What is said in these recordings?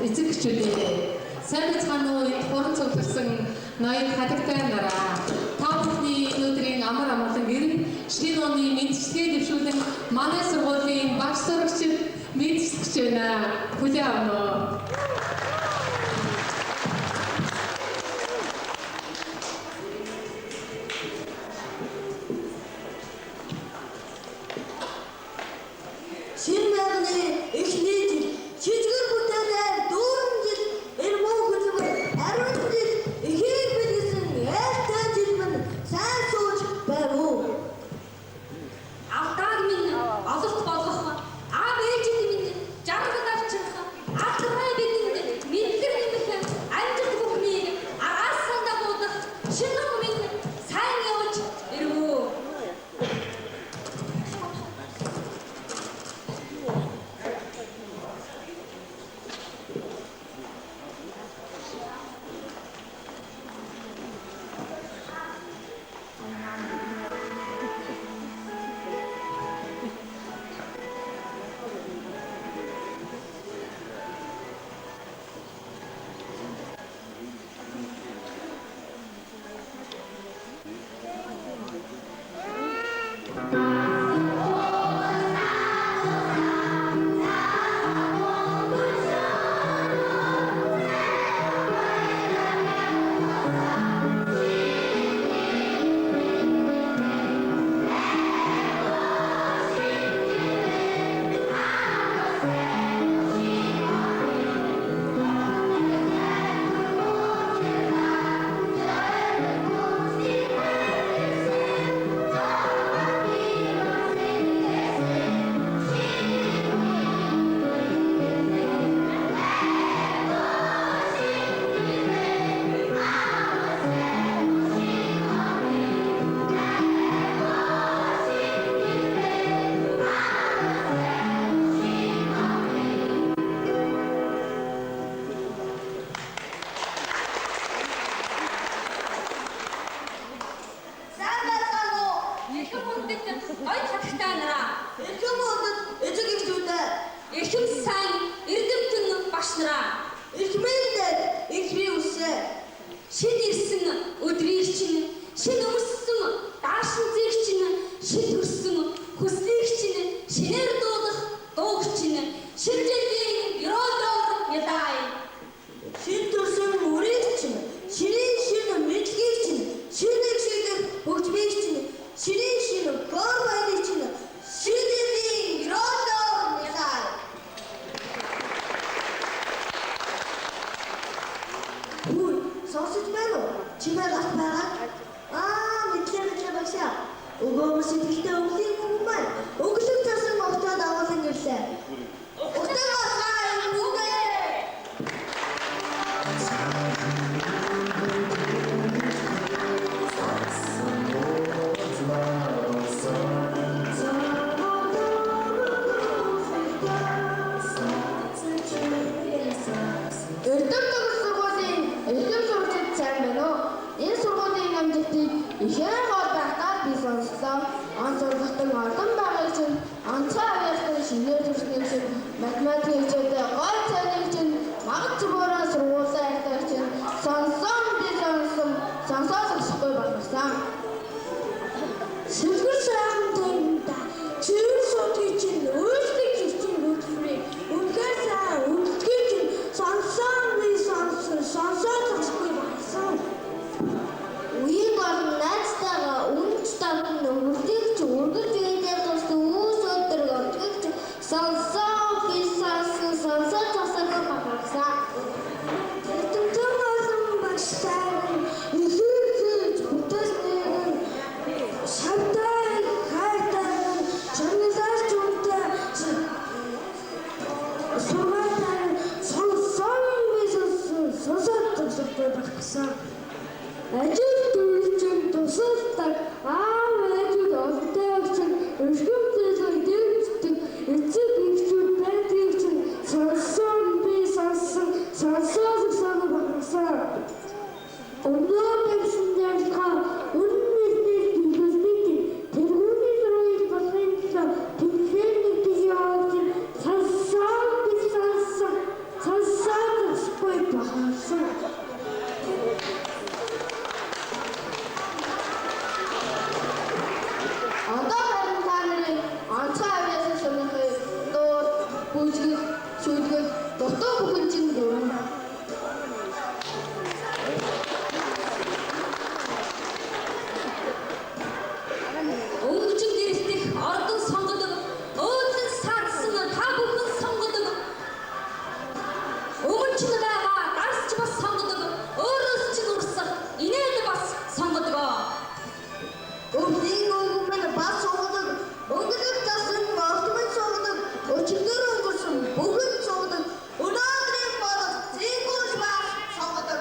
эцэг эхчүүдээ сайн бацгаана уу энэ хуран цугларсан ноён хадагтай нараа та бүхний өнөөдрийн амар амгалан гэрэг шинэ оны мэдчилгээ дэвшүүлэн манай сургуулийн багш сурагчид мэдчилж байна. Хүлээн авна уу? ч байгаа гарс ч бас сонгодог, өөрөөс ч нүрсэх инээд бас сонгодог. Өвлийн өнгөмөр бас сонгодог, өнгөлөг тасан ортмын сонгодог, өчигдөр өнгөрсөн бүгд сонгодог, өнөөдрийн болох зэнгүүш бас сонгодог.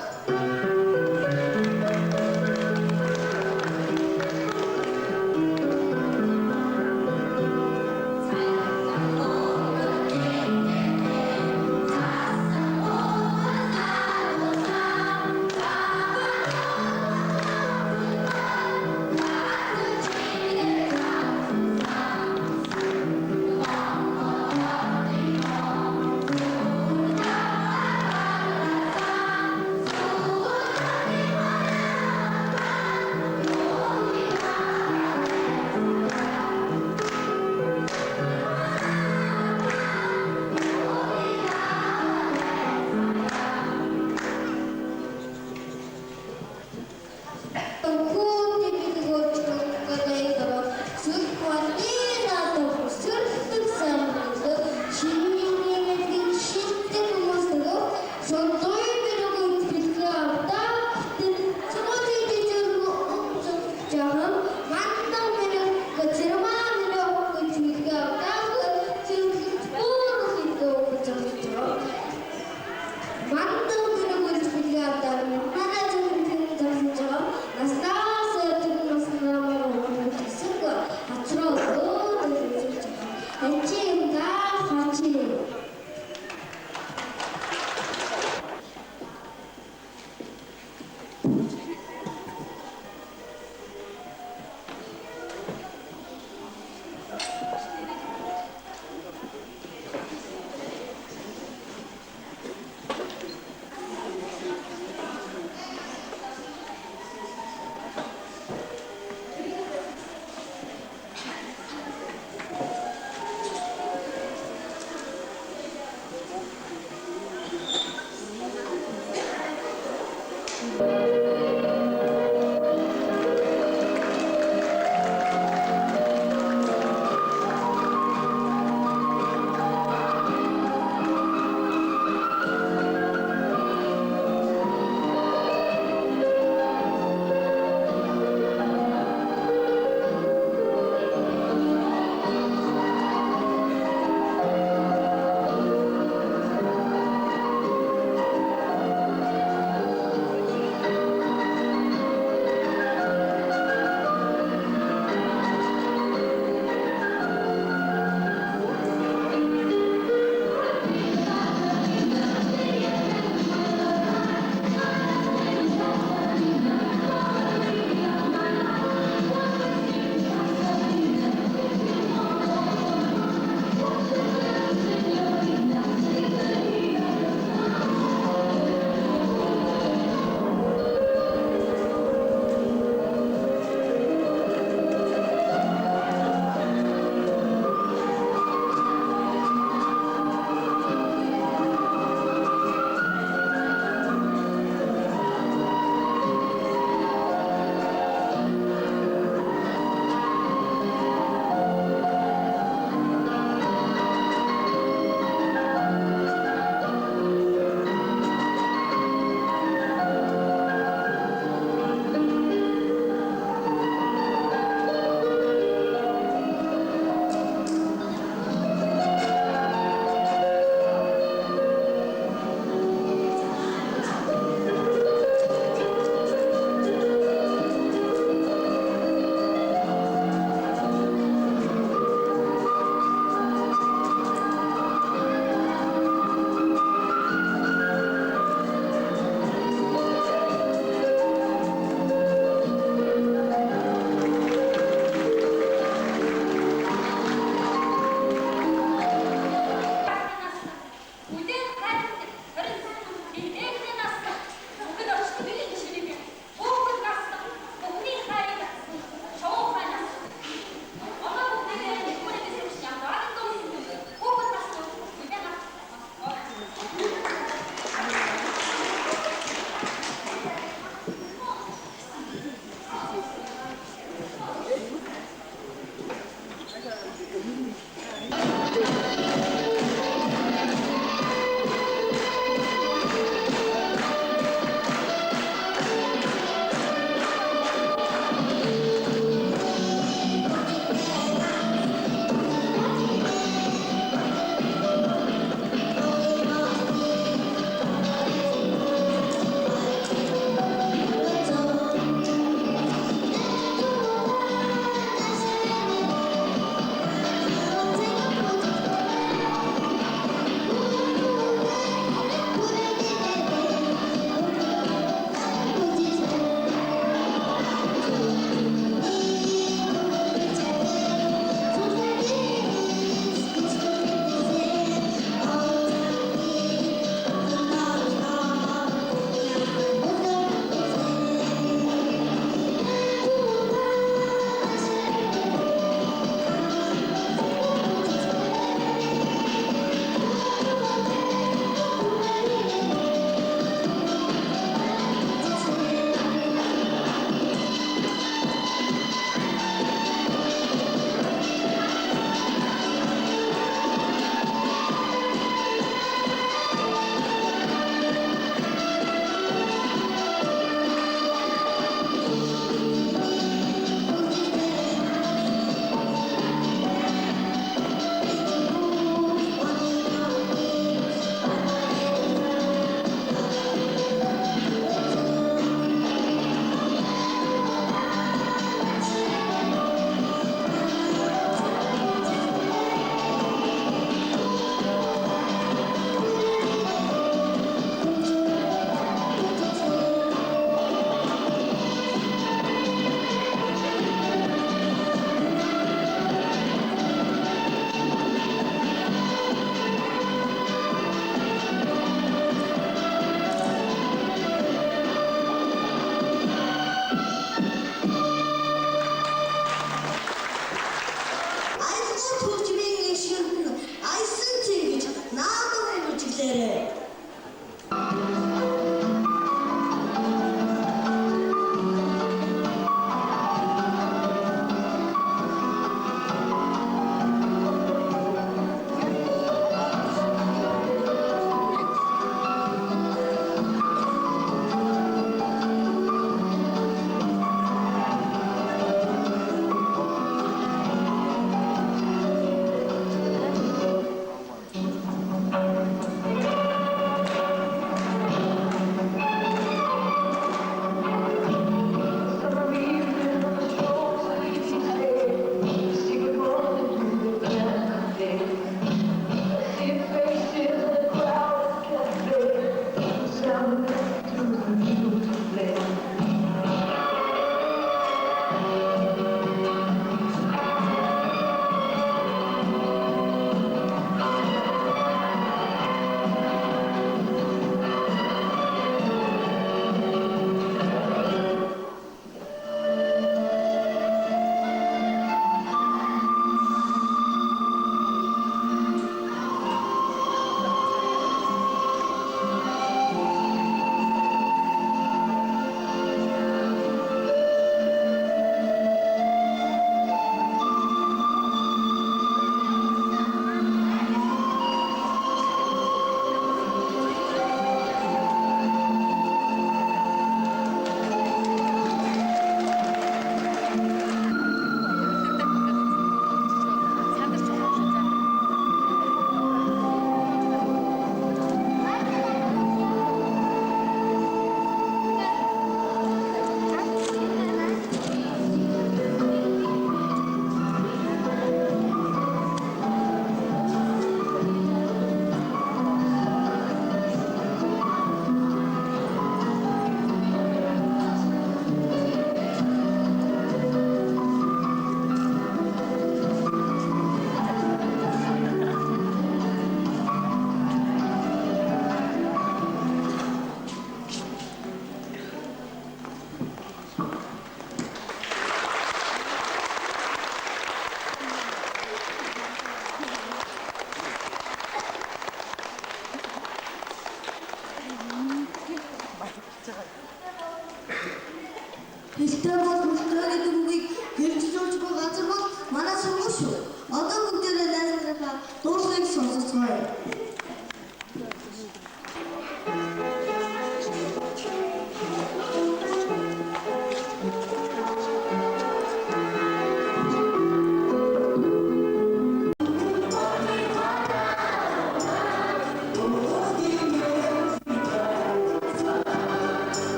Бэлтэй бол мөртөө гэдэг үгийг хэрэгжиж байгаа газар бол манай сургууль шүү. Одоо бүгдээрээ найзлахаа дуулахыг сонсоцгоё.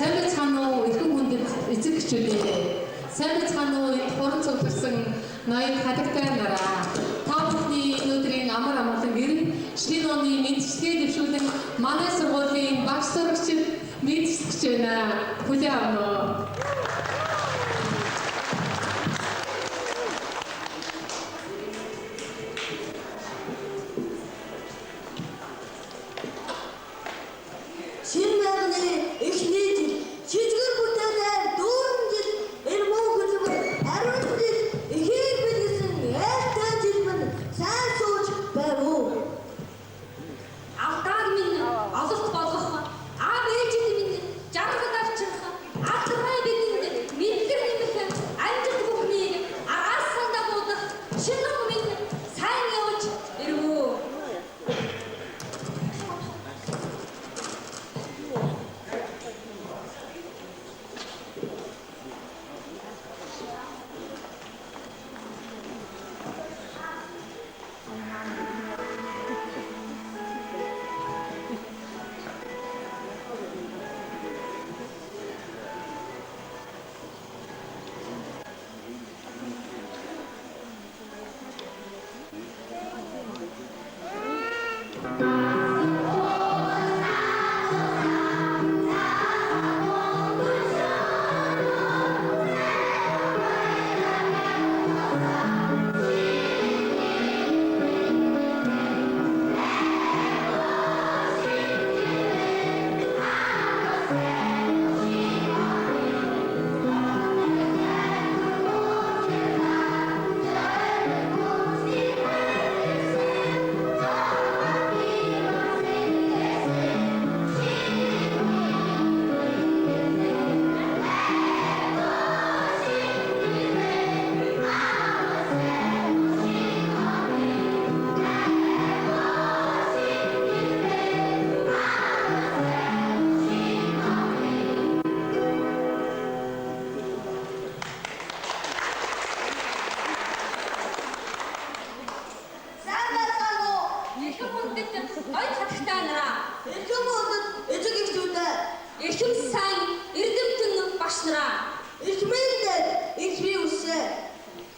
Сайн байцгаана уу эрхэм хүндэт эцэг эхчүүдээ. Сайн байцгаана уу хуран цугларсан ноён хадагтай нараа. Та бүхний өнөөдрийн амар амгалан гэр шинэ оны мэдчилгээ дэвшүүлэн манай сургуулийн багш сурагчид мэдчилж байна. Хүлээн авна уу. Шинэ байрны эхний жил шижгэр бүтээлээр дүүрэн жил энэ муу хөдөлмөр ариун жил ихийг билгэсэн ялтай жил мань сайн сууж байв уу? Авдаг минь ололт болгох, аав ээжид минь жаргал авчрах, алтраа бидэнд мэдлэг нэмэх, амжилт бүхнийг араас сандагуудах, шинэ минь сайн явж ирвүү. Ой хатагтай нараа. Эрхэм өдөд эцэг эхчүүдээ Эрхэм сайн эрдэмтэн багш нараа. эрхмээндээ ихрий үсээ.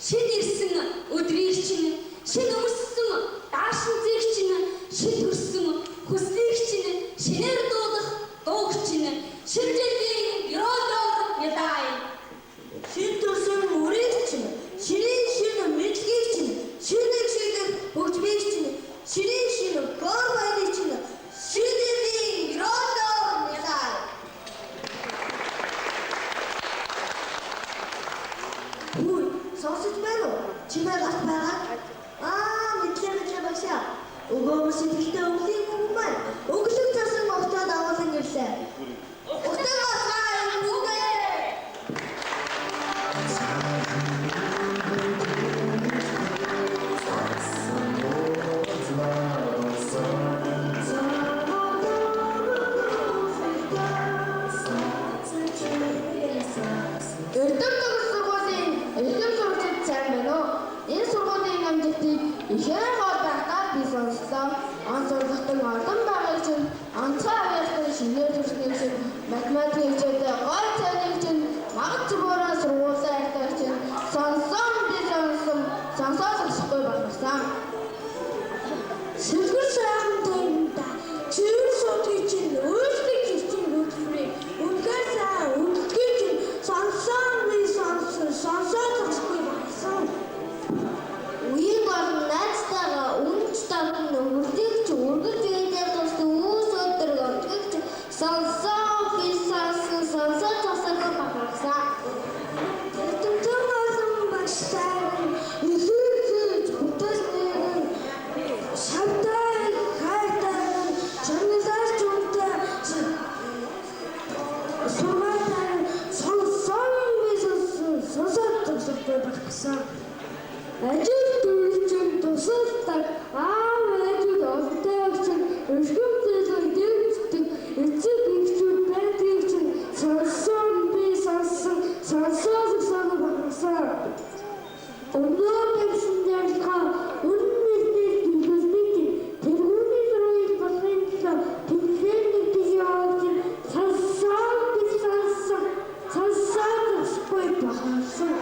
Шин ирсэн өдрийг чинь, шин өмссөн даашин зэг чинь, шин төрсөн хүслийг чинь, шинээр дуудах дууг чинь, шинжээлийн ёроолоор ядай. Шин төрсөн үрийг чинь, шинийн шин мэдлэгийг чинь, шинийг шийдэх хөгжмийг чинь, шинийн шин гор байдлыг чинь чимээ гарт байгаа. Мэдлээ багшаа. Өгөөмөр сэтгэлтэй өвлийн хүн маань өглөг цасан огтод агуулсан гэрлээ. Утгаа цаа нүгэ. Эрдэм сургуулийн эрдэм сургуульд сайн байна уу? Энэ сургуулийн амжилтыг ихээр гол байхдаа би сонслоо. Он сургалтын олон байгааг чинь онцгой авьяастай шинээр төрснийг чинь математик хичээлээ гол цайныг чинь магад цугаараа сургуулаа ярьдаг чинь сонсоод зогсохгүй болгосон. Сэлгэр сайхан таймда чивэр суудгийг чинь өөрсдөө хийчихсэн хөдөлмөрийг үнээр сайн үлдгийг чинь сонсоод зогсохгүй болгосон. Үеийн болон найзтайгаа үнж таван өвөрлөг чи үргэлж үедээ туссан үүс өдөр өдгөж сонсоод зогсохгүй болгосон. Тэмцэн болсон багштай нөхөж бүтээснийг шавтай хайтай чангалаач үнтэй сургаатай сонсоод зогсохгүй болгосон. Ажил төрөлжин тусалдаг аав ээжүүд олонтой авчин өргөмжлөлөө дэмждэг эцэг эхчүүд байдгийг чинь сонсоод зогсохгүй болгосон. Өнөө гэмсэн дэрхаа үнэнээр төлөвлөж тэргүүний зургийг болгоно тэмцээний тийшээ сонсоод зогсохгүй болгосон.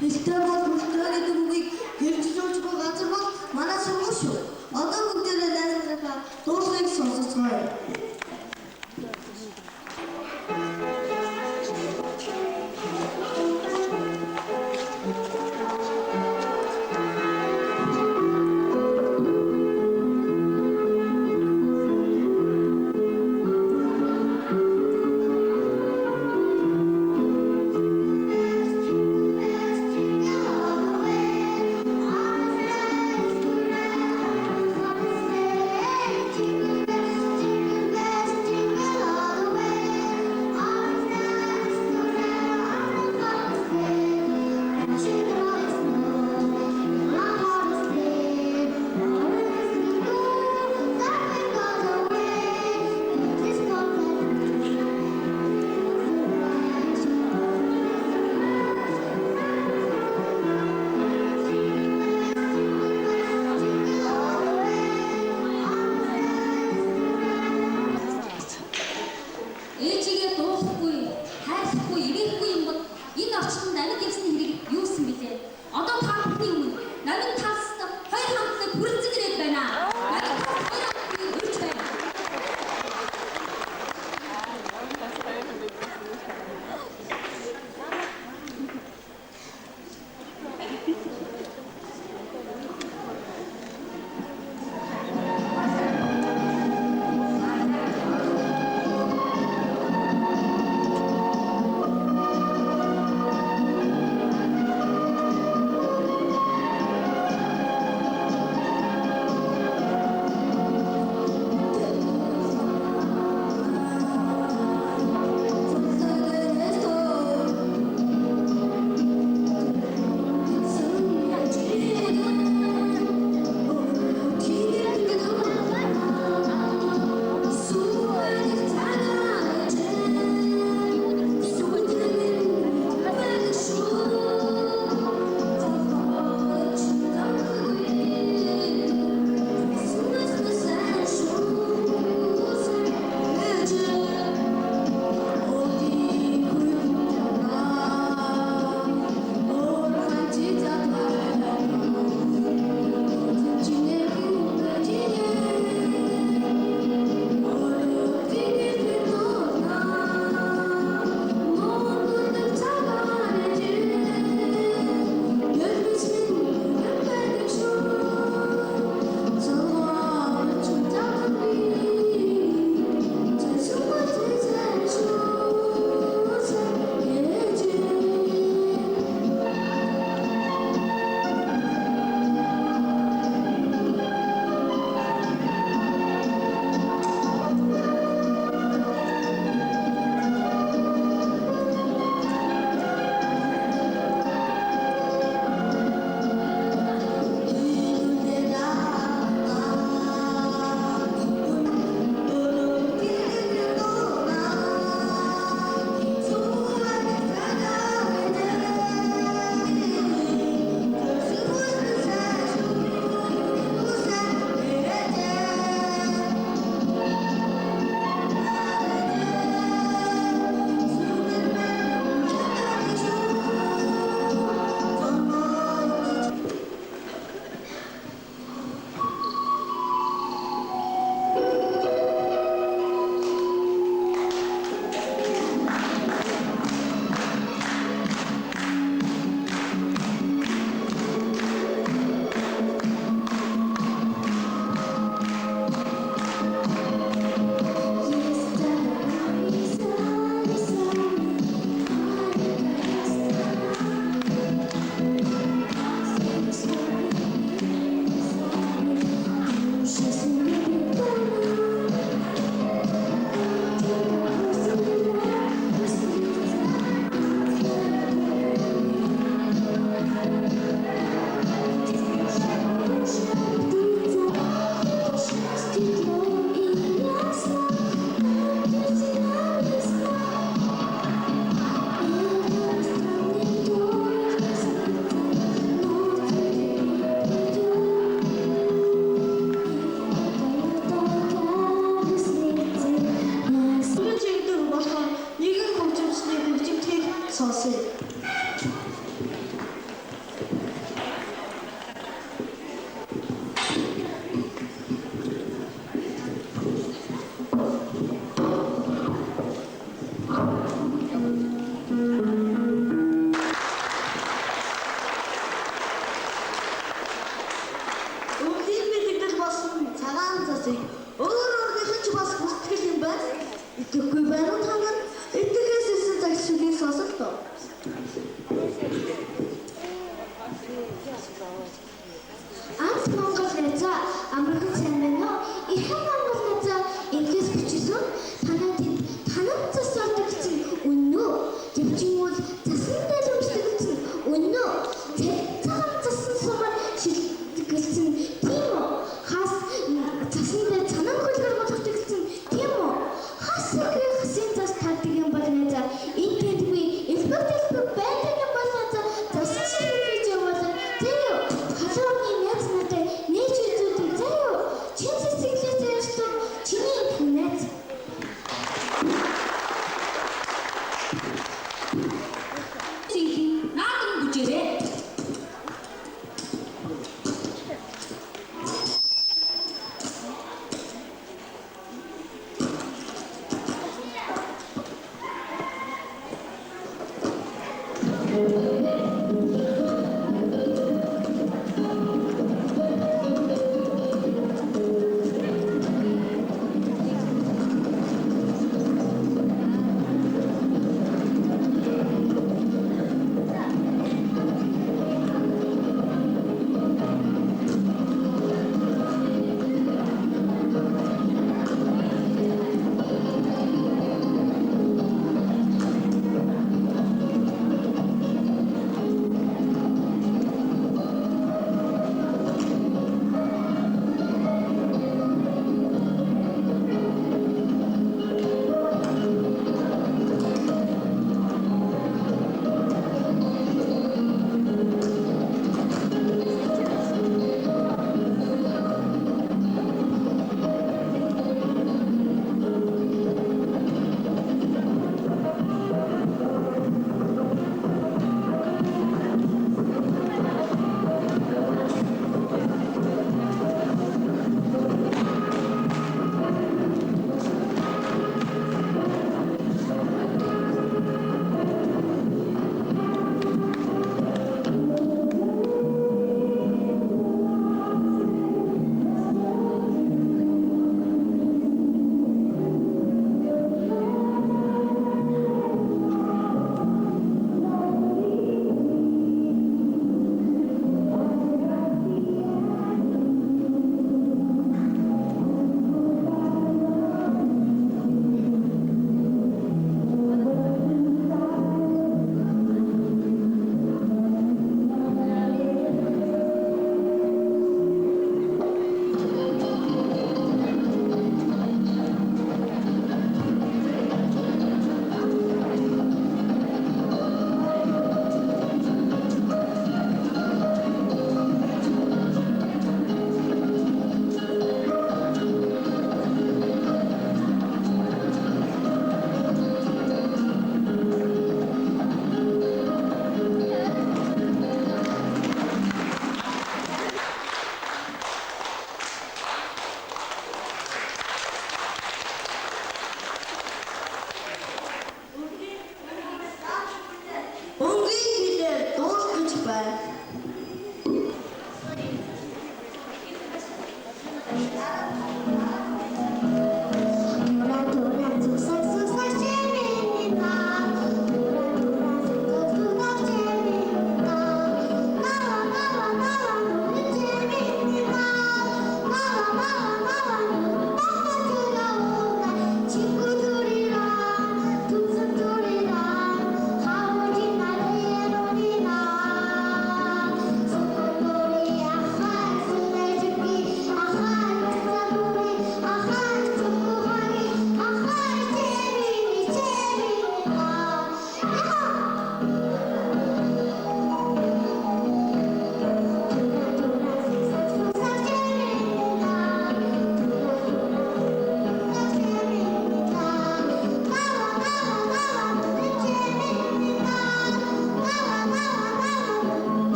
Бэлтэй бол бүртгөөний дүнгийг хэрэгжүүлж буй газар бол манай сургууль шүү. Одоо бүгдээрээ найзлахаа дуулыг сонсоцгоё.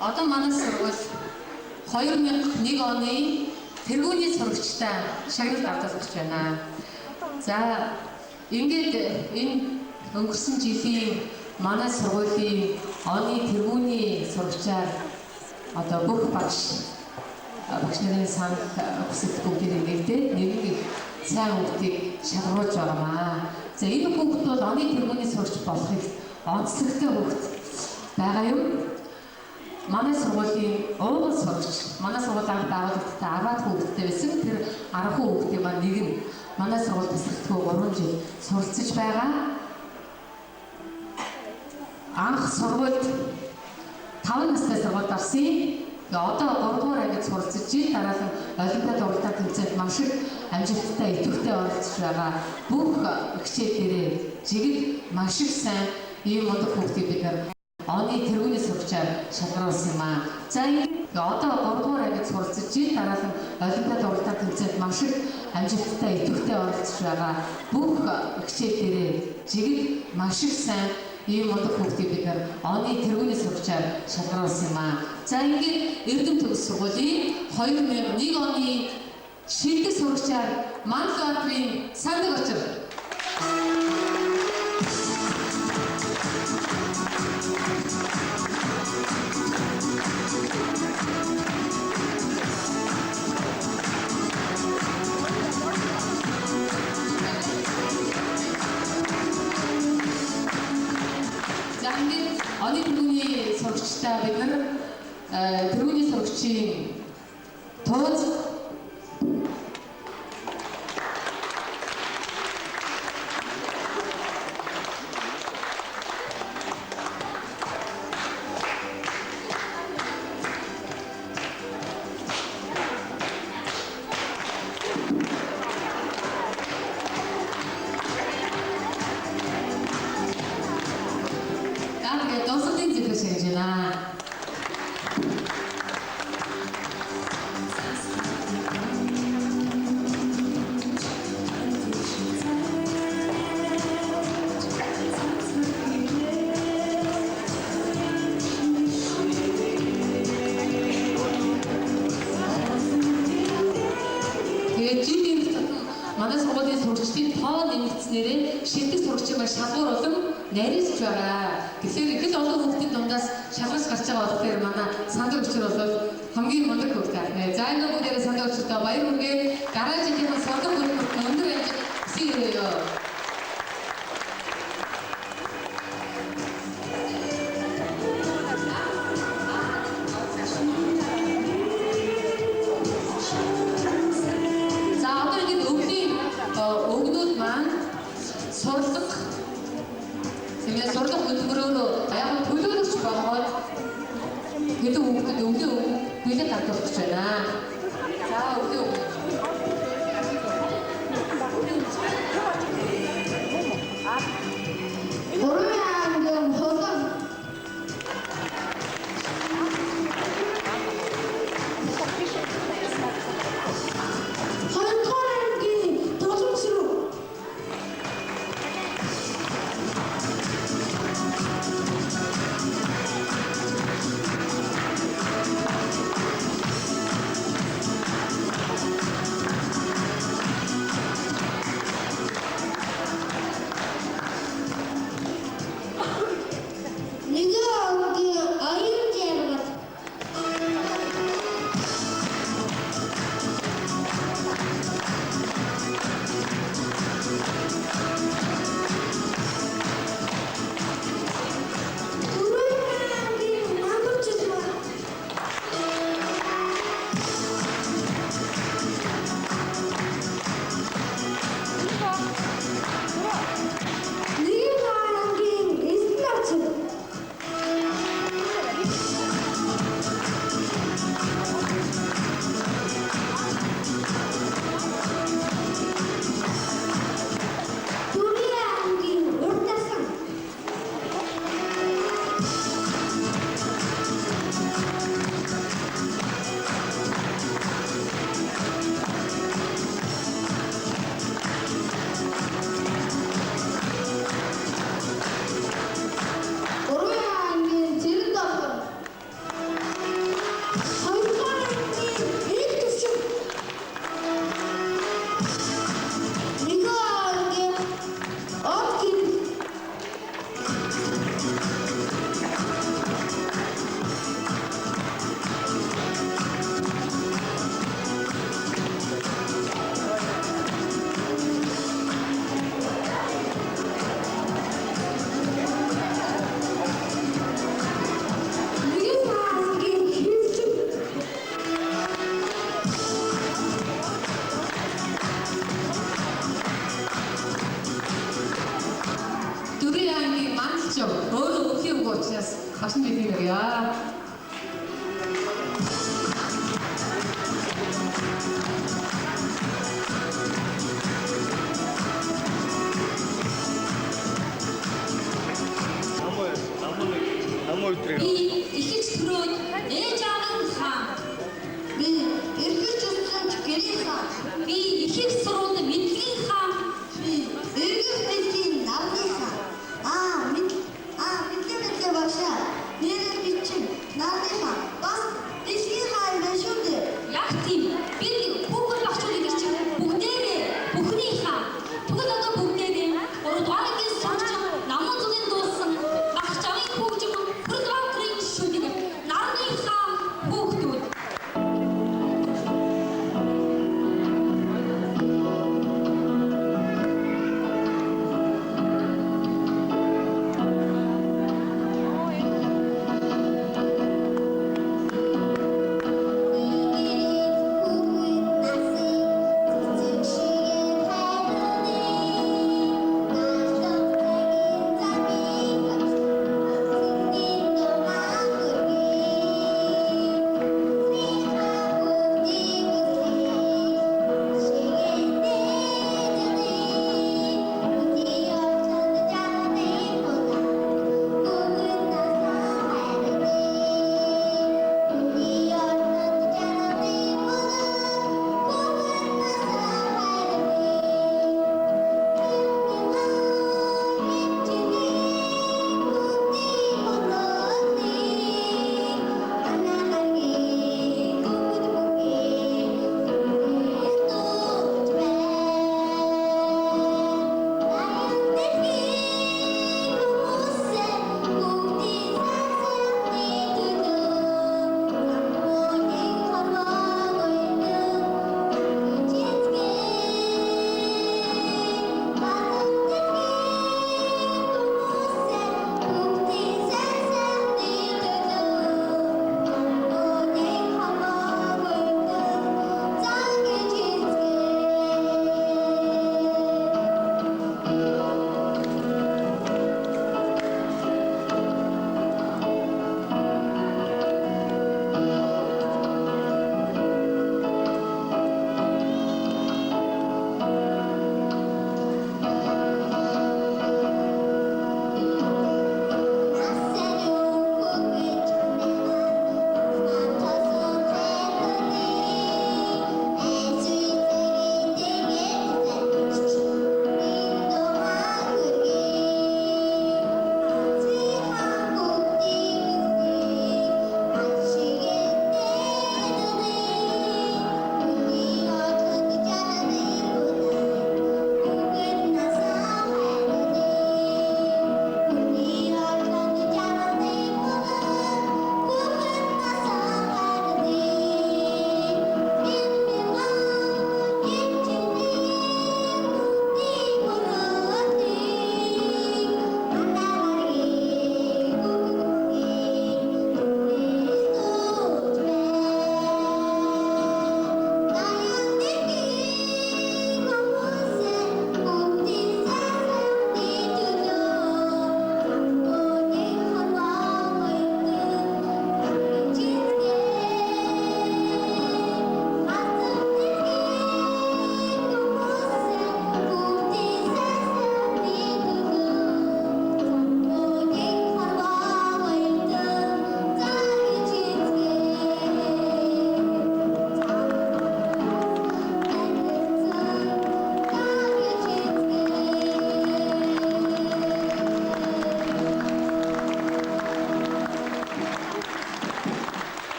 одоо манай сургууль 2001 оны тэргүүний сурагчтай шагнал авдаг гэж байна. За ингээд энэ өнгөрсөн жилийн манай сургуулийн оны тэргүүний сурагчаар одоо бүх багш нарын сан хүсэлт бүгдийг нэгдээд нэг сайн хүүхдийг шалгуулж байгаамаа. За энэ хүүхд бол оны тэргүүний сурагч болохыг онцлогтой хүүхд байгаа юм. Манай сургуулийн ууган сурагч, манай сургууль анх байгуулагдсан 10 хүүхэдтэй байсан. Тэр 10 хүүхдийн маань нэг нь манай сургууль тасралтгүй 3 жил суралцж байгаа. Анх сургуульд 5 настай сургуульд орсон. Одоо 3 дугаар ангид суралцж байна. Дараагийн олимпиад уралдаан тэмцээнд маш их амжилттай идэвхтэй оролцож байгаа. Бүх хичээлдээ жигд маш их сайн ийм мундаг хүүхдийг бид оны тэргүүний сурагчаар шалгаруулсан юм аа. За одоо 3 дугаар ангид суралцж байна. Дараагийн олимпиад уралдаан тэмцээнд маш их амжилттай идэвхтэй оролцож байгаа. Бүх хичээлдээ жигд маш их сайн ийм мундаг хүүхдийг бид оны тэргүүний сурагчаар шалгаруулсан юм аа. За ингээд Эрдэм төгс сургуулийн 2001 оны шилдэг сурагчаар Манлбаатарын Сандаг очив. За ингээд оны тэргүүний сурагчтай бид тэргүүний сурагчийн тооц донсолтын зэвэр шагнаж байна. Тэгээд жилийн манай сургуулийн сурагчдын тоо нэмэгдснээрээ шилдэг сурагчийн шалгуур болон нарийнсч байгаа. Тэгэхээр их л олон хүүхдийн дундаас шалгаж гарч байгаа болохоор манай Сандаг өчр бол хамгийн мундаг хүүхд байна. За энэ бүгдээрээ Сандаг өчртөө баяр хүргэе. Гаражийн сурдаг хүүхд өндөр амжилт хүсье. Өгнүүд маань сурлах хөтөлбөрөөр яг төлөөлөгч болгоод хэдэн хүүхдэд өглөө билет авах байна. За өглөө гарсан жилийн ярья. Би ихэж төрөөд ээж аавын хаан. Би эргэж өссөн гэрийн хаан. Би ихийг сурвалж мэдлэгийн хаан. Би эргэж дэлхийн нарны хаан. Мэдлээ багшаа. Нэрээ бичин нарны хаан. Бас дэлхийн хаан байна шүү дээ. Яг тийм. Би нэг хүүхэд багчуудыг ирч бүгдээрээ бүхний хаан. Тэгвэл одоо бүгдээрээ 3 дугаар ангийн сурч намын зүгийн дуусан багч авын хөгжим программын шүдэг нарны хаан хүүхдүүд.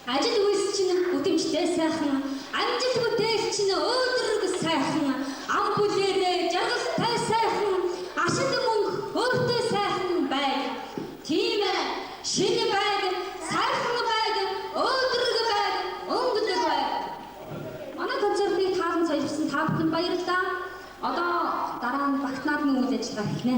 ажил үйлс чинь үдэмжтэй сайхан, амжилт бүтээл чинь өөдрөг сайхан, ам бүлээрээ жаргалтай сайхан, ашиг мөнгө өөртөө сайхан байг. Тийм ээ, шинэ байг, сайхан байг, өөдрөг байг, өнгөлөг байг. Манай концертыг таалан солилцсон та бүхэн баярлалаа. Одоо дараа нь багт наадмын үйл ажиллагаа эхнэ.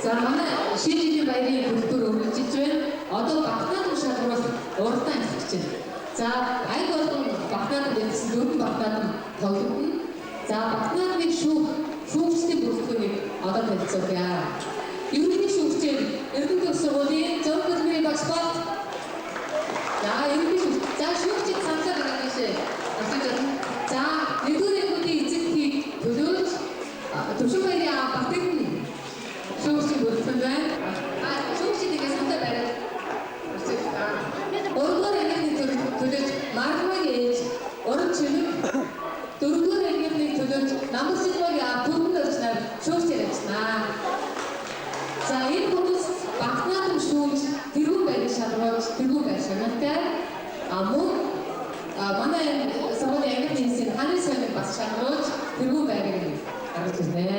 За манай шинэ жилийн баярын бүртгөр өргөжж байна. Одоо Багтаадын шалгуураас уралдаан эхэлж байна. За аяг болгон Багтаадын дэвсэн 4 Багтаадын тоглогдно. За Багтаадын шүүгчдийн бүртгөрийг одоо танилцуулъя. Ерөнхий шүүгчээр Эрдэнэ төгс сургуулийн зөв хөдөлмөрийн багш бат. За ерөнхий шүүгч. За шүүгчид саналаа гаргажээ. За нэгдүгээр ангуудын эзэнхийг төлөөж Төвшин баярын Багтаадын шүүгчийн бүртгэн байна. Шүүгчдийн саналаа бариад Оргоор ангины төлөөж Маргмаг ээж уран чимэг дөрөвдүгээр ангины төлөөж Намбар Сэлбагийн бүгд орчнаар шүүгчээр ажиллана. За энэ хүмүүс Багтаадын шүүгч тэрүүн байрыг шалгуулж тэрүүн байр шагналтай мөн манай сургуулийн ангины хэсгийн ханын соёлыг бас шалгуулж тэрүүн байрыг гаргаж ирнэ.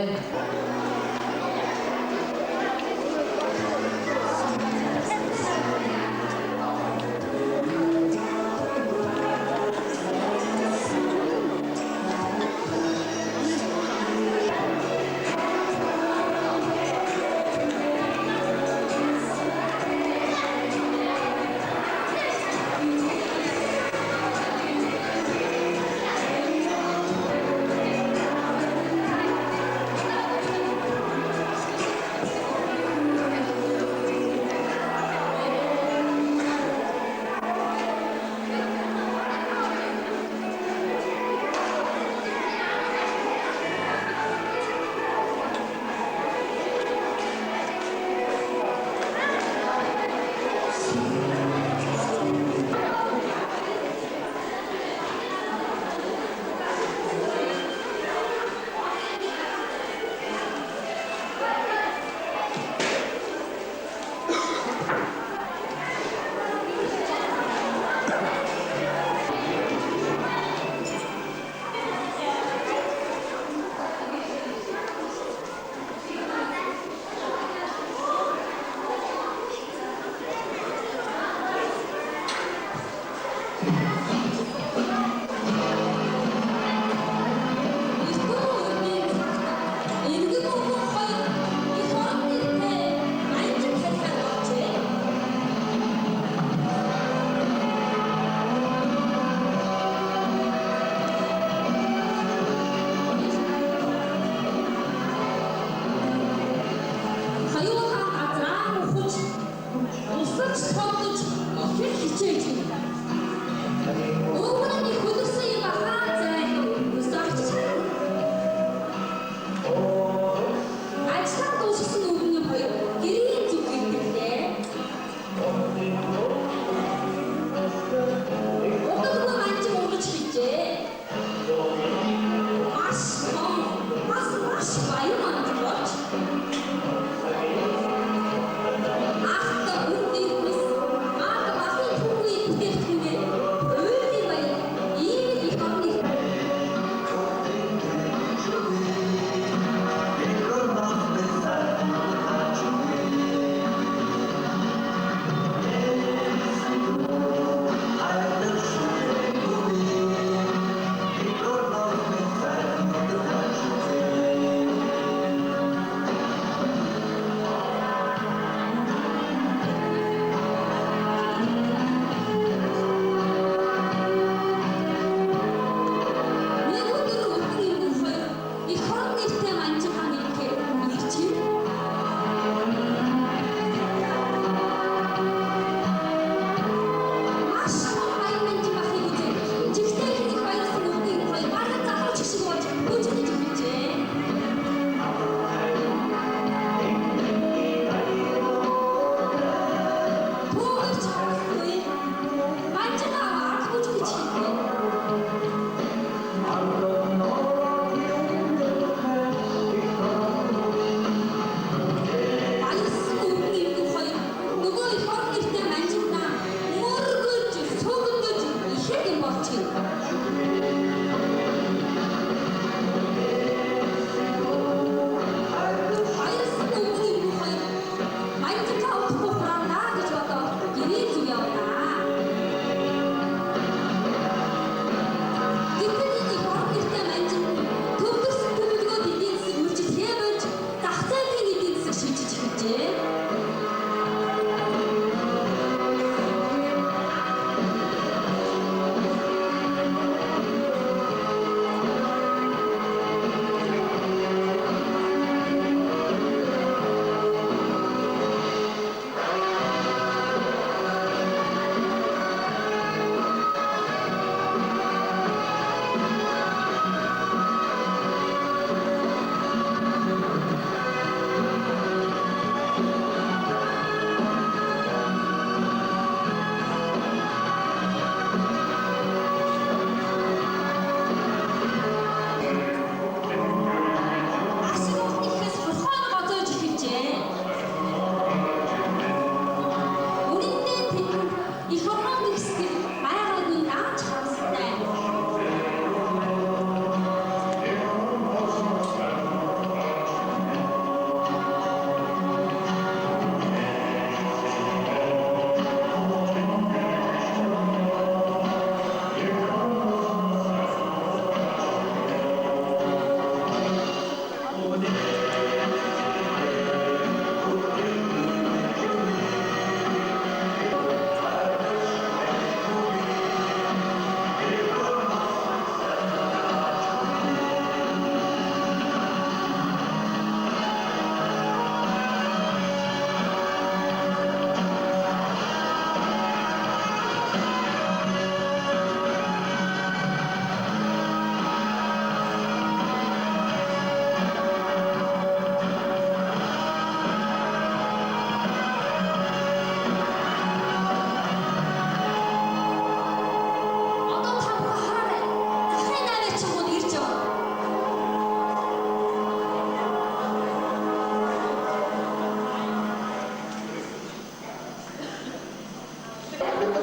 За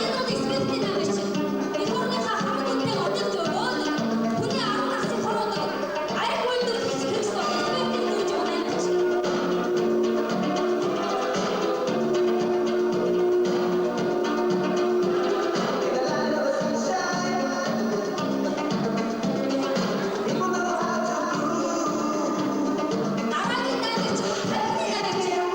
энэ оны экспертийн намайг чинь энэ орныхаа хамгийн үнэтэй одыг зөөгөөд хүний 10 насны хороодог ариг үйлдвэр хэрэгсэл экспертийн нүүж байгаа юм чинь. Дараагийн намайг чинь таны намайг чинь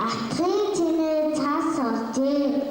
Атгын чинээ цаас оржээ.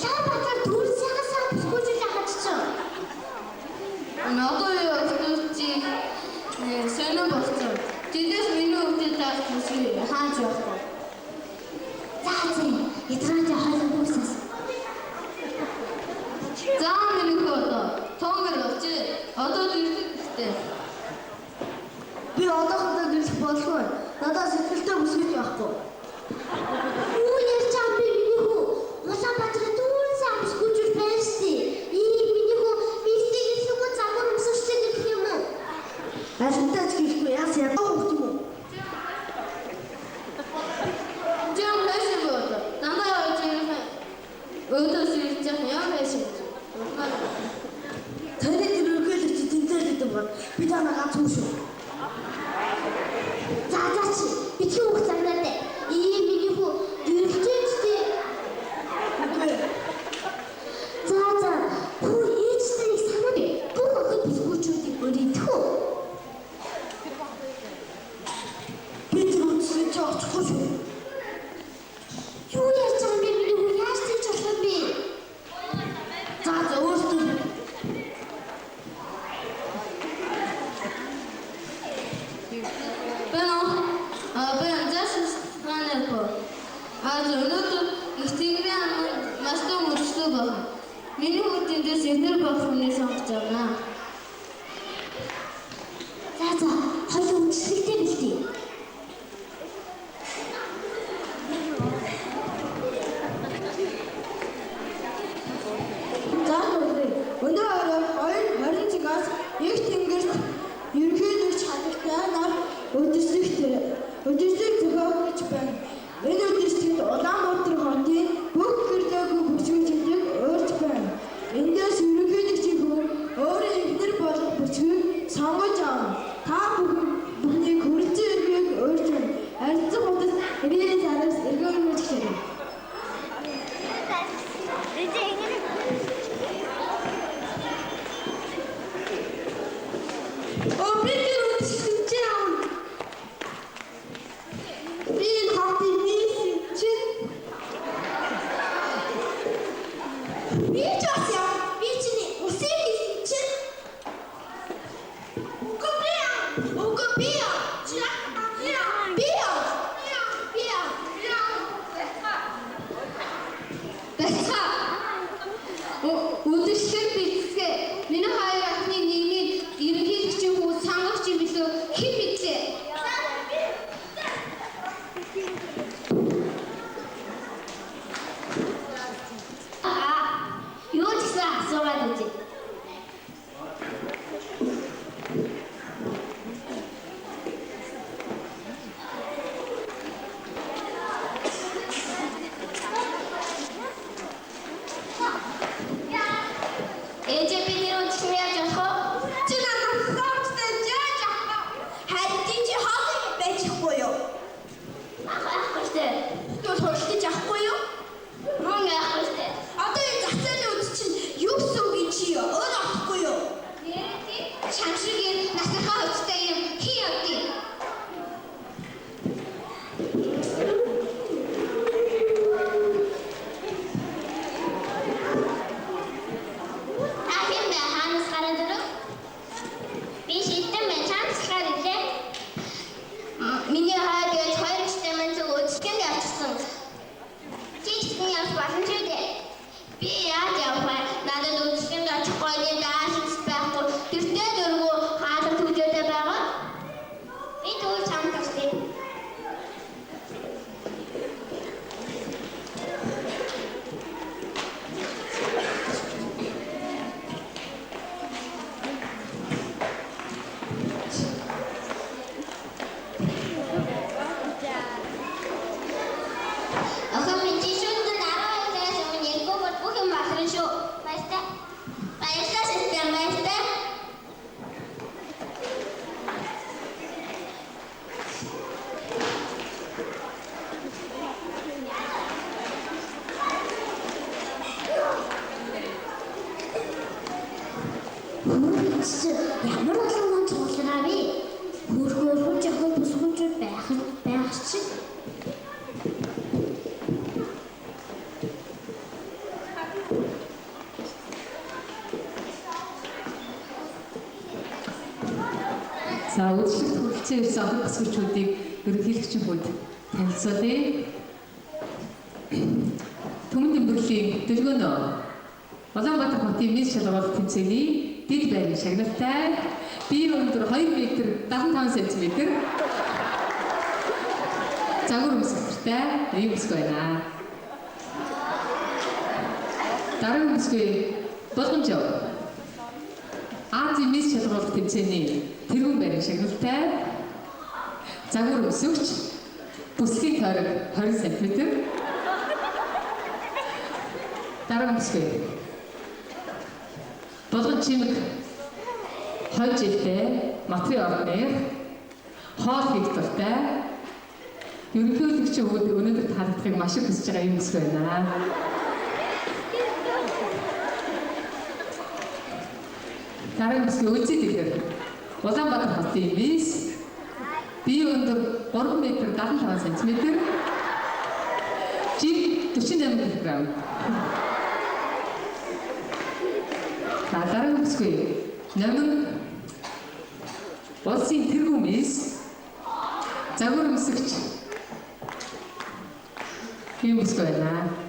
Улаанбаатар дүүрсээс авахгүй зүйл хаачихсан. Одоо юу өгдөгчи сонирн болсон. Тэндээс миний өвдөд таах хүсвэ хааж явахгүй. За ятгааны хоолой бүсээс. За миний хөөдөө тоомор болчих. Одоо ирдэг гэхтээ. Би одоохондоо гэрч болохгүй. Надаас сэтгэлтэй бүсгэж явахгүй. Юу ярьж байгаа би миний хүү? Улаанбаатар дүүрсээс авахгүй зүйл байна штий. Миний хүү бистиг эсвэл замар өмсөжтэй гэх юм уу? Алинтай ч гэлгүй яас ядаа хөвт юм уу? Жам хэшиг одоо. Дандаа явж байгаа. Өөдөөс ирж байгаа юм хэшиг. Таны дөрөвгөлч тэнцэл гэдэг ба. Би танаа ганц хүн шүү. За чи битгий бүх замдаа дээ. Миний хүү дөрөвчтэй. За хүү ээжтэй санаа би. Бүх охид бүсгүүчүүдийг өрийдхүү. Би тэр үсгэж очихгүй шүү. Юу ярьж байгаа юм бэ? Миний хүү яаж тийж болох юм бэ? За өөртөө Ben зас ханаа. Өнөөдөр их тэгрэн маш том өчтөө байна. Миний хүндэс энер багны сонгож байна. За хоёул үндсэлтэй бэлтий. за өнөө орой 20 цагаас их тэнгэрт ерөнхийлөгч хадагтай нар өдөрсөлт зохиогч байна. Энэ өдөрсөлт Улаанбаатар хотын бүх гэрлээгүй бүсгүйчүүдийг өөрч байна. Эндээс ерөнхийлөгчийн хүү өөрийн эхнэр болох бүсгүйг сонгож авна. Та бүхний хүрэлцэн эргийг өөрч байна. Харилцан хотод ирээний сараас эргүүлж хэрэг. Үдшиг бицгээ. Миний хоёр ахны нэгний ерөнхийлөгчийн хүү сангагч юм билүү? Хэн бицээ? Юу ч гэсэн асуугаад үзье. Ээжээ би нэр үндэс яаж явах вэ? Чи надад сонгочтой яаж явах вэ? За үйлчлэг хүрэлцэн ирсэн олон төсвөрчүүдийг ерөнхийлөгчийн хувьд танилцуулъя. Түмэн Дэмбэрлийн дэлгөөнөө Улаанбаатар хотын нийт шалгуулах тэмцээний дэд байрны шагналтай бие өндөр 2 м 75 см загвар өмсгөлтэй ийм өсгөө байна. Дараагийн өсгөө болгоомжоо Азийн нийт шалгуулах тэмцээний тэргүүн байрны шагналтай загвар өмсгөгч бүсгийн тойрог 20 см. Дараагийн өсгөө болгон чимэг 2 жилдээ материал орны хоол хийх дуртай ерөнхийлөгчийн хувьд өнөөдөр таалагдахыг маш их хүсэж байгаа юм байна. Дараагийн бүсгүй үзье тэгэхээр Улаанбаатар хотын мисс бие өндөр 3 м 75 см жиг 48 кг. Дараагийн бүсгүй номин улсын тэргүүн мисс загвар өмсгөгч ийм бүсгүй байна.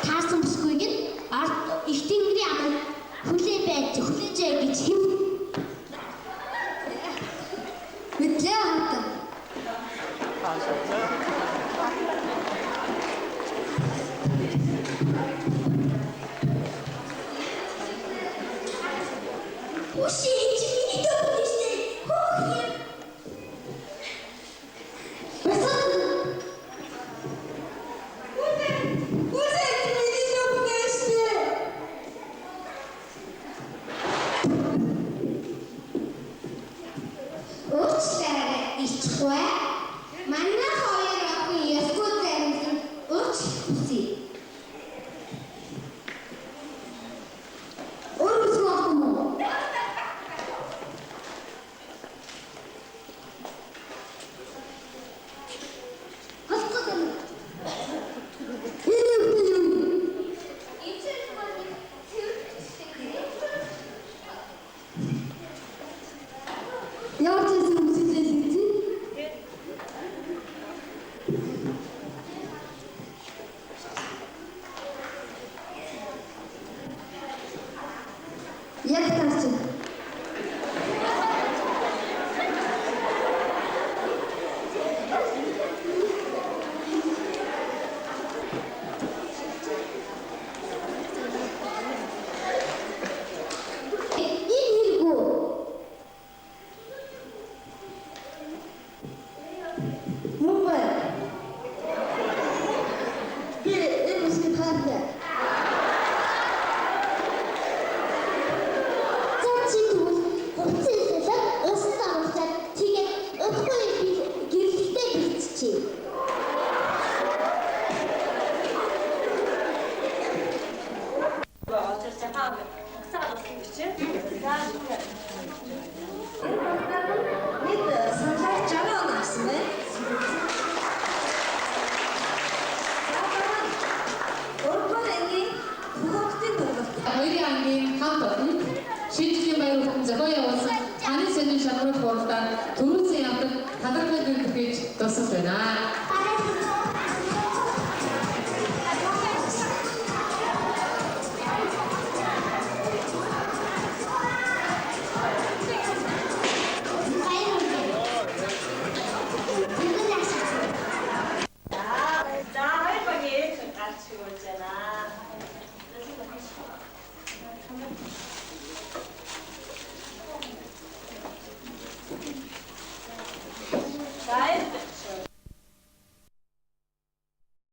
Таасан бүсгүйг нь их тэнгэрийн аман хүлээ байж хүлээжээ гэж хэв. Мэдлээ хатан. Уши чиний дэвшээ. Хөөе. 마치고 있잖아.